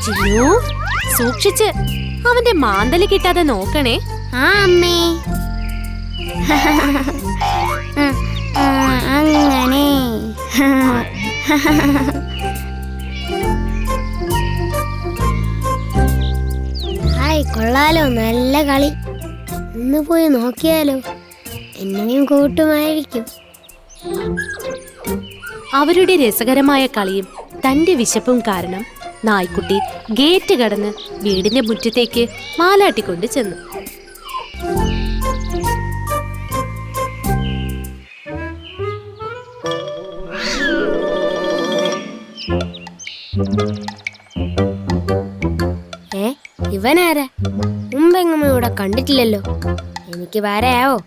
ചിന്നു സൂക്ഷിച്ച്, അവന്റെ മാന്തല് കിട്ടാതെ നോക്കണേ. ആ അമ്മേ. അങ്ങനെ ഹായ്, കൊള്ളാലോ, നല്ല കളി. ഒന്ന് പോയി നോക്കിയാലോ, എന്നെയും കൂട്ടുമായിരിക്കും. അവരുടെ രസകരമായ കളിയും തന്റെ വിശപ്പും കാരണം നായ്ക്കുട്ടി ഗേറ്റ് കടന്ന് വീടിന്റെ മുറ്റത്തേക്ക് മാലാട്ടിക്കൊണ്ട് ചെന്നു. ഇവനാരാ? മുമ്പെങ്ങും ഇവിടെ കണ്ടിട്ടില്ലല്ലോ. എനിക്ക് വരാവോ?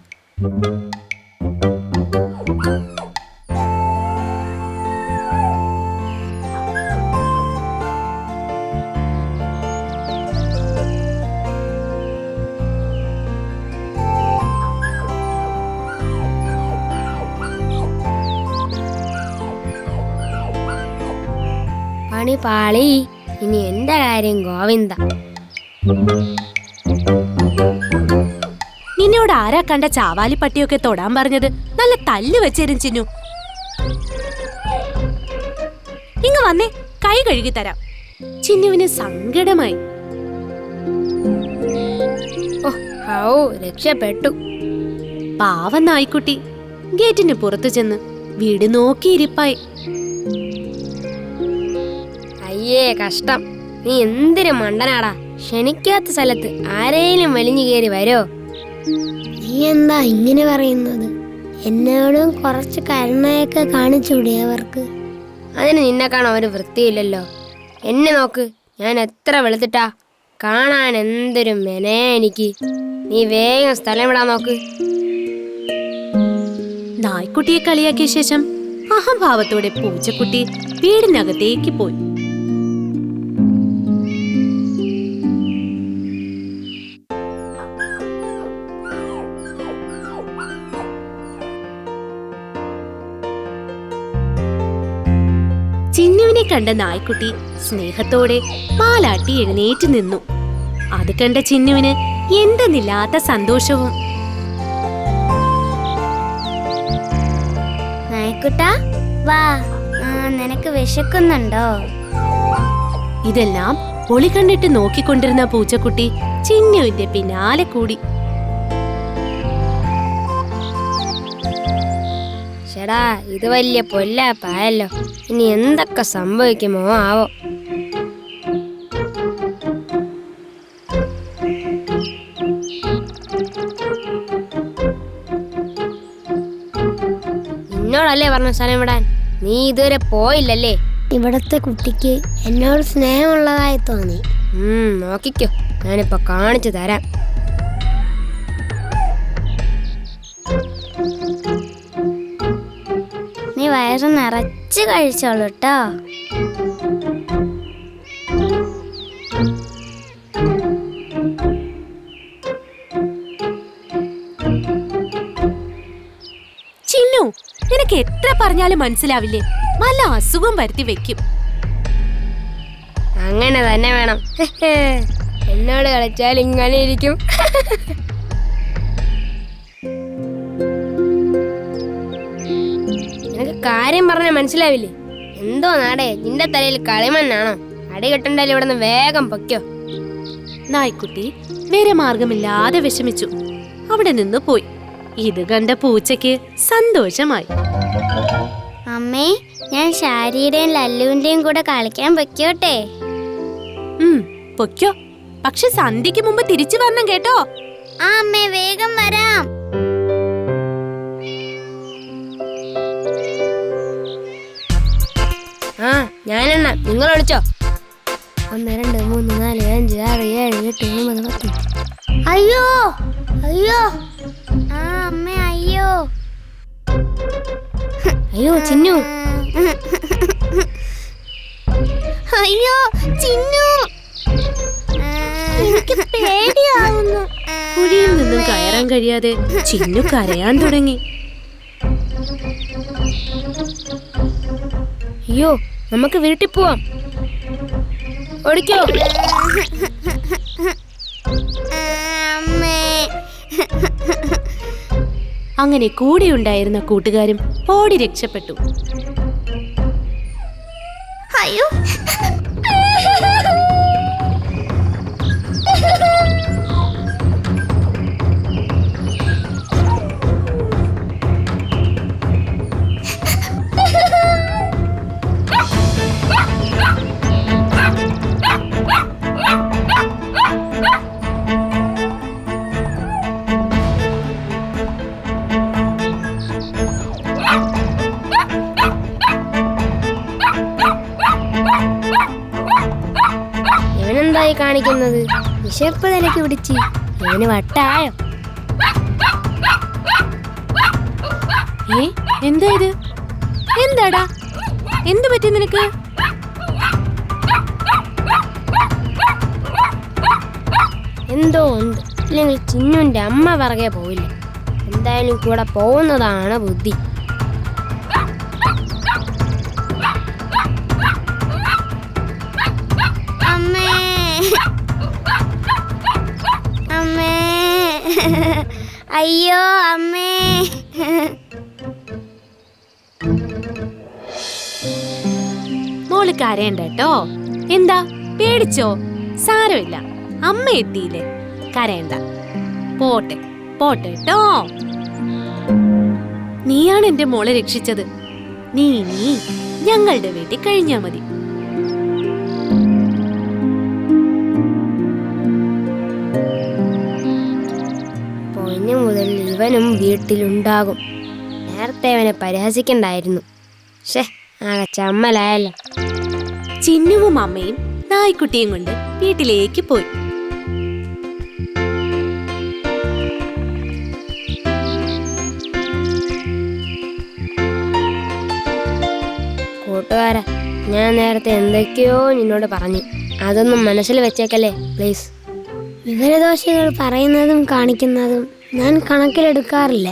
പണി പാളി. ഇനി എന്റെ കാര്യം ഗോവിന്ദ. നിന്നോട് ആരാ കണ്ട ചാവാലി പട്ടിയൊക്കെ തൊടാൻ പറഞ്ഞത്? നല്ല തല്ല് വെച്ചേരും ചിന്നു. ഇങ്ങ് വന്നേ, കൈ കഴുകി തരാം. ചിന്നുവിന് സങ്കടമായി. രക്ഷപ്പെട്ടു. പാവം നായ്ക്കുട്ടി ഗേറ്റിന് പുറത്തു ചെന്ന് വീട് നോക്കിയിരിപ്പായി. അയ്യേ കഷ്ടം. നീ എന്തൊരു മണ്ടനാടാ. ക്ഷണിക്കാത്ത സ്ഥലത്ത് ആരേലും വലിഞ്ഞു കയറി വരോ? നീ എന്താ ഇങ്ങനെ പറയുന്നത്? എന്നോടും കുറച്ച് കരുണയൊക്കെ കാണിച്ചൂടെ അവർക്ക്? അതിന് നിന്നെ കാണാൻ ഒരു വൃത്തിയില്ലല്ലോ. എന്നെ നോക്ക്, ഞാൻ എത്ര വെളുത്തിട്ടാ. കാണാൻ എന്തൊരു മെനയാ എനിക്ക്. നീ വേഗം സ്ഥലം വിടാൻ നോക്ക്. നായ്ക്കുട്ടിയെ കളിയാക്കിയ ശേഷം അഹംഭാവത്തോടെ പൂച്ചക്കുട്ടി വീടിനകത്തേക്ക് പോയി. ചിന്നുവിനെ കണ്ട നായ്ക്കുട്ടി സ്നേഹത്തോടെ മാലാട്ടി എഴുന്നേറ്റ് നിന്നു. അത് കണ്ട ചിന്നുവിന് എന്തെന്നില്ലാത്ത സന്തോഷവും. നായ്ക്കുട്ടാ വാ, നിനക്ക് വിശക്കുന്നുണ്ടോ? ഇതെല്ലാം ഒളി കണ്ടിട്ട് നോക്കിക്കൊണ്ടിരുന്ന പൂച്ചക്കുട്ടി ചിന്നുവിന്റെ പിന്നാലെ കൂടി. ചേടാ, ഇത് വലിയ പൊല്ലാപ്പായല്ലോ. ഇനി എന്തൊക്കെ സംഭവിക്കുമോ ആവോ. നിന്നോടല്ലേ പറഞ്ഞ സ്ഥലം വിടാൻ? നീ ഇതുവരെ പോയില്ലല്ലേ? ഇവിടത്തെ കുട്ടിക്ക് എന്നോട് സ്നേഹമുള്ളതായി തോന്നി. നോക്കിക്കോ, ഞാനിപ്പോ കാണിച്ചു തരാം. നീ വയറ് നിറച്ച് കഴിച്ചോളൂ ട്ടോ. ചിന്നു, നിനക്ക് എത്ര പറഞ്ഞാലും മനസ്സിലാവില്ലേ? നല്ല അസുഖം വരുത്തി വെക്കും. അങ്ങനെ തന്നെ വേണം. എന്നോട് കളിച്ചാൽ ഇങ്ങനെ ഇരിക്കും. നിനക്ക് കാര്യം പറഞ്ഞാൽ മനസ്സിലാവില്ലേ? എന്തോ നാടേ, നിന്റെ തലയിൽ കളിമണ്ണാണോ? അടി കെട്ടണ്ടല്ലോ, ഇവിടെ നിന്ന് വേഗം പൊയ്ക്കോ. നായ്ക്കുട്ടി വേറെ മാർഗമില്ലാതെ വിഷമിച്ചു അവിടെ നിന്ന് പോയി. ഇത് കണ്ട പൂച്ചയ്ക്ക് സന്തോഷമായി. അമ്മേ, ഞാൻ ഷാരിയുടെയും ലല്ലുവിന്റെയും കൂടെ കളിക്കാൻ പൊയ്ക്കോട്ടെ? പൊയ്ക്കോ, പക്ഷെ സന്ധ്യക്ക് മുമ്പ് തിരിച്ചു വരണം കേട്ടോ. ആ അമ്മേ, വേഗം വരാം. ഞാനെണ്ണ, നിങ്ങൾ വിളിച്ചോ. 1 2 3 4 5 6 7 8 9 10. അയ്യോ അയ്യോ, ആ അമ്മ, അയ്യോ അയ്യോ ചിന്നു. അയ്യോ ചിന്നു, എനിക്ക് പേടിയാവുന്നു. കുഴിയിൽ നിന്നും കയറാൻ കഴിയാതെ ചിന്നു കരയാൻ തുടങ്ങി. അയ്യോ, നമുക്ക് വീട്ടിൽ പോവാം. ഓടിക്കോ. അങ്ങനെ കൂടെയുണ്ടായിരുന്ന കൂട്ടുകാരും ഓടി രക്ഷപ്പെട്ടു. അയ്യോ, ഇവനെന്തായി കാണിക്കുന്നത്? വിശപ്പ് നിലയ്ക്ക് പിടിച്ച് ഇവന് വട്ടായോ? എന്താ ഇത്? എന്താടാ, എന്തു പറ്റി നിനക്ക്? എന്തോ ഉണ്ട്, ഇല്ലെങ്കിൽ ചിന്നുവിന്റെ അമ്മ പിറകെ പോയില്ല. എന്തായാലും കൂടെ പോകുന്നതാണ് ബുദ്ധി. അമ്മേ, അമ്മേ, അയ്യോ അമ്മേ. മോള് കരയണ്ട കേട്ടോ. എന്താ, പേടിച്ചോ? സാരമില്ല, അമ്മ എത്തിയില്ലേ, കരയണ്ട. പോട്ടെ പോട്ടെ കേട്ടോ. നീയാണ് എന്റെ മോളെ രക്ഷിച്ചത്. നീ ഞങ്ങളുടെ വീട്ടിൽ കഴിഞ്ഞാ മതി. പൊന്നു മുതൽ ഇവനും വീട്ടിലുണ്ടാകും. നേരത്തെ അവനെ പരിഹസിക്കണ്ടായിരുന്നു. ഷേ, ആകെ ചമ്മലായല്ലോ. ചിന്നുവും അമ്മയും നായ്ക്കുട്ടിയും കൊണ്ട് വീട്ടിലേക്ക് പോയി. കൂട്ടുകാരാ, ഞാൻ നേരത്തെ എന്തൊക്കെയോ നിന്നോട് പറഞ്ഞു. അതൊന്നും മനസ്സിൽ വെച്ചേക്കല്ലേ പ്ലീസ്. വിവരദോഷികൾ പറയുന്നതും കാണിക്കുന്നതും ഞാൻ കണക്കിലെടുക്കാറില്ല.